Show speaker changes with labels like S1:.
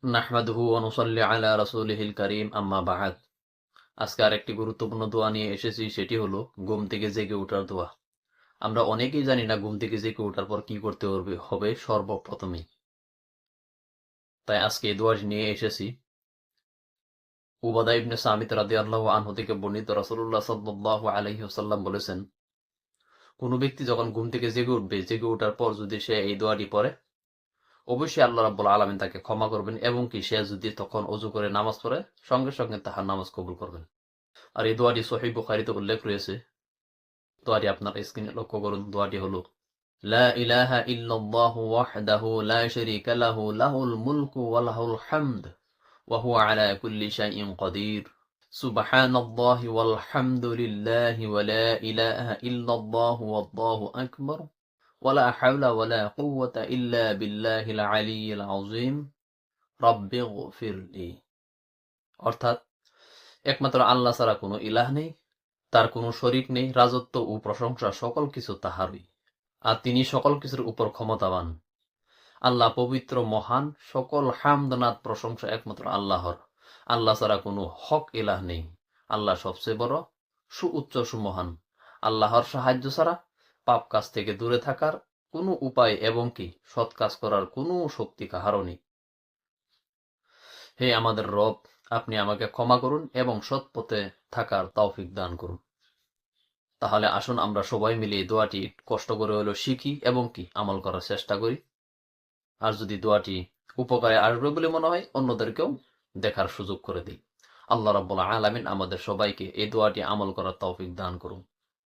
S1: নাহমাদুহু ওয়া নুসাল্লি আলা রাসূলিহিল কারীম আম্মা বা'দ। আজকে আরেকটি গুরুত্বপূর্ণ দোয়া নিয়ে এসেছি, সেটি হলো ঘুম থেকে জেগে ওঠার দোয়া। আমরা অনেকেই জানি না ঘুম থেকে জেগে ওঠার পর কি করতে হবে সর্বপ্রথমেই। তাই আজকে এই দোয়াটি নিয়ে এসেছি। উবাদা ইবনে সামিত রাদিয়াল্লাহু আনহু থেকে বর্ণিত, রাসূলুল্লাহ সাল্লাল্লাহু আলাইহি ওয়াসাল্লাম বলেছেন, কোনো ব্যক্তি যখন ঘুম থেকে জেগে উঠবে, জেগে ওঠার পর যদি সে এই দোয়াটি পড়ে, অবশ্যই আল্লাহ রাব্বুল আলামিন তাকে ক্ষমা করবেন, এবং কি সে যদি তখন ওযু করে নামাজ পড়ে, সঙ্গে সঙ্গে তাহার নামাজ কবুল করবেন। আর এই দোয়াটি সহিহ বুখারীতে উল্লেখ রয়েছে। দোয়াটি আপনার স্ক্রিনে লক্ষ্য করুন। দোয়াটি হলো, লা ইলাহা ইল্লাল্লাহু ওয়াহদাহু লা শারীকা লাহু লাহুল মুলকু ওয়া লাহুল হামদ ওয়া হুয়া আলা কুল্লি শাইইন কাদির। সুবহানাল্লাহি ওয়াল হামদুলিল্লাহি ওয়া লা ইলাহা ইল্লাল্লাহু ওয়াল্লাহু আকবার ওয়া লা হাওলা ওয়া লা কুওয়াতা ইল্লা বিল্লাহিল আলিয়্যিল আযীম রাব্বিগফিরলি। অর্থাৎ, একমাত্র আল্লাহ ছাড়া কোনো ইলাহ নেই, তার কোনো শরীক নেই, রাজত্ব ও প্রশংসা সকল কিছু তাহারই, আর তিনি সকল কিছুর উপর ক্ষমতাবান। আল্লাহ পবিত্র, মহান, সকল হামদনাদ প্রশংসা একমাত্র আল্লাহর। আল্লাহ ছাড়া কোনো হক ইলাহ নেই। আল্লাহ সবচেয়ে বড়, সুউচ্চ, সুমহান। আল্লাহর সাহায্য ছাড়া পাপ কাজ থেকে দূরে থাকার কোনো উপায় এবং কি সৎ কাজ করার কোনো শক্তি কাহারও নেই। হে আমাদের রব, আপনি আমাকে ক্ষমা করুন এবং সৎ পথে থাকার তৌফিক দান করুন। তাহলে আসুন আমরা সবাই মিলে এই দোয়াটি কষ্ট করে হলেও শিখি এবং কি আমল করার চেষ্টা করি। আর যদি দোয়াটি উপকারে আসবে বলে মনে হয়, অন্যদেরকেও দেখার সুযোগ করে দিই। আল্লাহ রাব্বুল আলামিন আমাদের সবাইকে এই দোয়াটি আমল করার তৌফিক দান করুন।